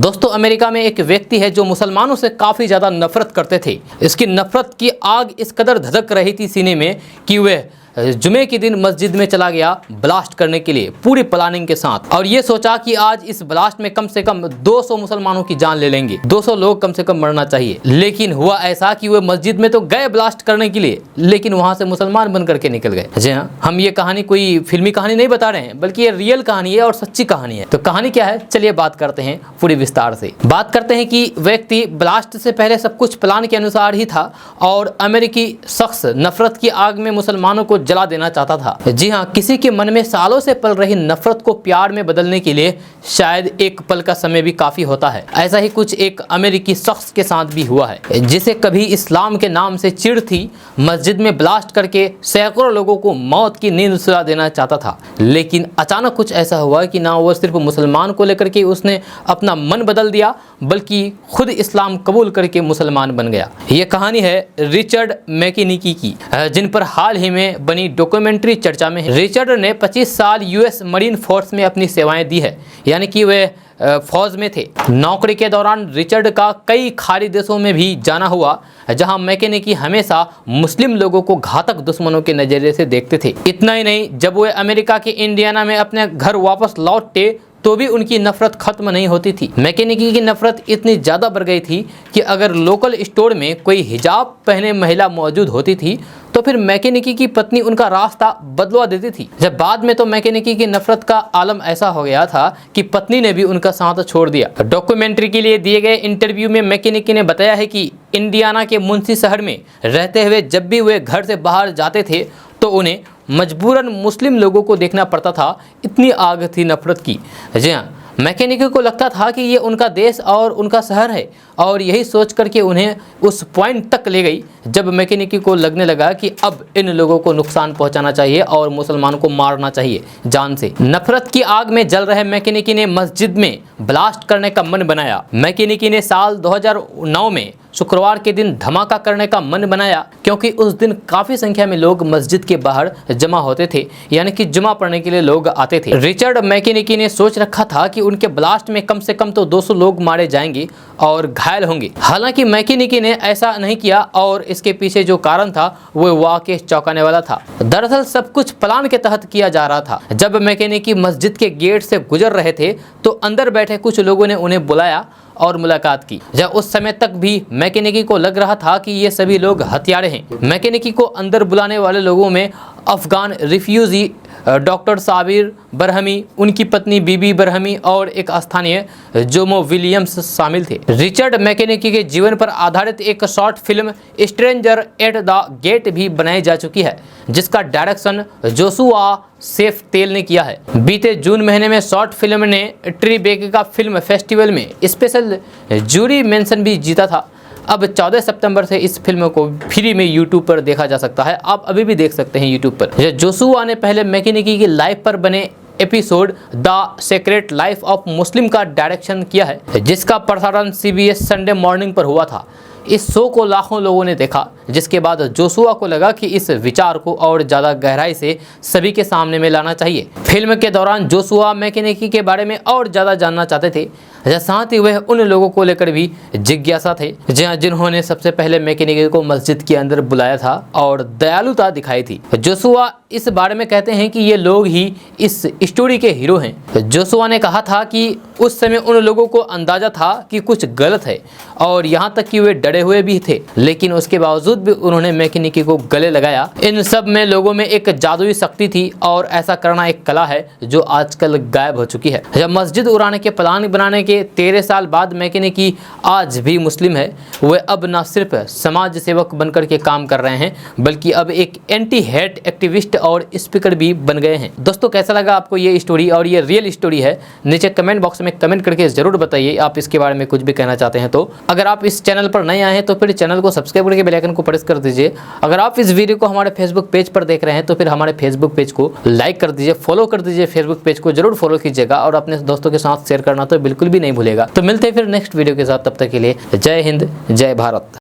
दोस्तों, अमेरिका में एक व्यक्ति है जो मुसलमानों से काफ़ी ज़्यादा नफरत करते थे। इसकी नफरत की आग इस कदर धधक रही थी सीने में कि वह जुमे के दिन मस्जिद में चला गया ब्लास्ट करने के लिए पूरी प्लानिंग के साथ, और ये सोचा कि आज इस ब्लास्ट में कम से कम 200 मुसलमानों की जान ले लेंगे, 200 लोग कम से कम मरना चाहिए। लेकिन हुआ ऐसा कि वह मस्जिद में तो गए ब्लास्ट करने के लिए, लेकिन वहां से मुसलमान बन करके निकल गए। जी हाँ, हम ये कहानी कोई फिल्मी कहानी नहीं बता रहे हैं, बल्कि ये रियल कहानी है और सच्ची कहानी है। तो कहानी क्या है, चलिए बात करते हैं पूरी विस्तार से। बात करते हैं कि व्यक्ति ब्लास्ट से पहले सब कुछ प्लान के अनुसार ही था और अमेरिकी शख्स नफरत की आग में मुसलमानों को जला देना चाहता था। जी हाँ, किसी के मन में सालों से पल रही नफरत को प्यार में बदलने के लिए शायद एक पल का समय भी काफी होता है। ऐसा ही कुछ एक अमेरिकी शख्स के साथ भी हुआ है, जिसे कभी इस्लाम के नाम से चिढ़ थी, मस्जिद में ब्लास्ट करके सैकड़ों लोगों को मौत की नींद सुला देना चाहता था। लेकिन अचानक कुछ ऐसा हुआ कि ना वो सिर्फ मुसलमान को लेकर के उसने अपना मन बदल दिया, बल्कि खुद इस्लाम कबूल करके मुसलमान बन गया। ये कहानी है रिचर्ड मैकेनिकी की, जिन पर हाल ही में बनी डॉक्यूमेंट्री चर्चा में है। रिचर्ड ने 25 साल यूएस मरीन फोर्स में अपनी सेवाएं दी है, यानी कि वे फौज में थे। नौकरी के दौरान रिचर्ड का कई खाड़ी देशों में भी जाना हुआ, जहां मैकेनिकी हमेशा मुस्लिम लोगों को घातक दुश्मनों के नजरिए से देखते थे। इतना ही नहीं, जब वे अमेरिका के इंडियाना में अपने घर वापस लौटे तो भी उनकी नफरत खत्म नहीं होती थी। मैकेनिकी की नफरत इतनी ज़्यादा बढ़ गई थी कि अगर लोकल स्टोर में कोई हिजाब पहने महिला मौजूद होती थी तो फिर मैकेनिकी की पत्नी उनका रास्ता बदलवा देती थी। जब बाद में तो मैकेनिकी की नफरत का आलम ऐसा हो गया था कि पत्नी ने भी उनका साथ छोड़ दिया। डॉक्यूमेंट्री के लिए दिए गए इंटरव्यू में मैकेनिकी ने बताया है कि इंडियाना के मुंशी शहर में रहते हुए जब भी वे घर से बाहर जाते थे तो उन्हें मजबूरन मुस्लिम लोगों को देखना पड़ता था, इतनी आग थी नफरत की। जी हाँ, मैकेनिकी को लगता था कि ये उनका देश और उनका शहर है, और यही सोच करके उन्हें उस पॉइंट तक ले गई जब मैकेनिकी को लगने लगा कि अब इन लोगों को नुकसान पहुंचाना चाहिए और मुसलमानों को मारना चाहिए जान से। नफरत की आग में जल रहे मैकेनिकी ने मस्जिद में ब्लास्ट करने का मन बनाया। मैकेनिकी ने साल 2009 में शुक्रवार के दिन धमाका करने का मन बनाया, क्योंकि उस दिन काफ़ी संख्या में लोग मस्जिद के बाहर जमा होते थे, यानी कि जुमा पढ़ने के लिए लोग आते थे। रिचर्ड मैकेनिकी ने सोच रखा था कि उनके ब्लास्ट में कम से कम तो 200 लोग मारे जाएंगे और घायल होंगे। हालांकि मैकेनिकी ने ऐसा नहीं किया और इसके पीछे जो कारण था वो वाकई चौंकाने वाला था। दरअसल सब कुछ प्लान के तहत किया जा रहा था। जब मैकेनिकी मस्जिद के गेट से गुजर रहे थे तो अंदर बैठे कुछ लोगों ने उन्हें बुलाया और मुलाकात की। जब उस समय तक भी मैकेनिकी को लग रहा था कि ये सभी लोग हत्यारे हैं। मैकेनिकी को अंदर बुलाने वाले लोगों में अफगान रिफ्यूजी डॉक्टर साबिर बरहमी, उनकी पत्नी बीबी बरहमी और एक स्थानीय जोमो विलियम्स शामिल थे। रिचर्ड मैकेनिकी के जीवन पर आधारित एक short film Stranger at the Gate भी बनाई जा चुकी है, जिसका डायरेक्शन जोशुआ सेफ तेल ने किया है। बीते जून महीने में शॉर्ट फिल्म ने ट्रिबेका फिल्म फेस्टिवल में स्पेशल जूरी मेंशन भी जीता था। अब 14 सितंबर से इस फिल्म को फ्री में यूट्यूब पर देखा जा सकता है, आप अभी भी देख सकते हैं यूट्यूब पर। जोशुआ ने पहले मैकेनिकी की लाइफ पर बने episode the secret life of Muslim का डायरेक्शन किया है, जिसका प्रसारण CBS संडे मॉर्निंग पर हुआ था। इस शो को लाखों लोगों ने देखा, जिसके बाद जोशुआ को लगा कि इस विचार को और ज़्यादा गहराई से सभी के सामने में लाना चाहिए। फिल्म के दौरान जोशुआ मैकेनिकी के बारे में और ज़्यादा जानना चाहते थे, साथ ही वह उन लोगों को लेकर भी जिज्ञासा थे जिन्होंने सबसे पहले मैकेनिकी को मस्जिद के अंदर बुलाया था और दयालुता दिखाई थी। जोशुआ इस बारे में कहते हैं कि ये लोग ही इस स्टोरी के हीरो हैं। जोशुआ ने कहा था कि उस समय उन लोगों को अंदाजा था कि कुछ गलत है और यहाँ तक कि वे डरे हुए भी थे, लेकिन उसके बावजूद भी उन्होंने मैकेनिकी को गले लगाया। इन सब में लोगों में एक जादुई शक्ति थी और ऐसा करना एक कला है जो आजकल गायब हो चुकी है। जब मस्जिद उड़ाने के प्लान बनाने के 13 साल बाद मैकेनिकी आज भी मुस्लिम है। वे अब न सिर्फ समाज सेवक बनकर के काम कर रहे हैं, बल्कि अब एक एंटी हेट एक्टिविस्ट और स्पीकर भी बन गए हैं। दोस्तों, कैसा लगा आपको ये स्टोरी, और ये रियल स्टोरी है? नीचे कमेंट बॉक्स में कमेंट करके जरूर बताइए आप इसके बारे में कुछ भी कहना चाहते हैं तो। अगर आप इस चैनल पर नए आए हैं तो फिर चैनल को सब्सक्राइब करके बेल आइकन को प्रेस कर दीजिए। अगर आप इस वीडियो को हमारे फेसबुक पेज पर देख रहे हैं तो फिर हमारे फेसबुक पेज को लाइक कर दीजिए, फॉलो कर दीजिए। फेसबुक पेज को जरूर फॉलो कीजिएगा और अपने दोस्तों के साथ शेयर करना तो बिल्कुल भी नहीं भूलेगा। तो मिलते हैं फिर नेक्स्ट वीडियो के साथ, तब तक के लिए जय हिंद, जय भारत।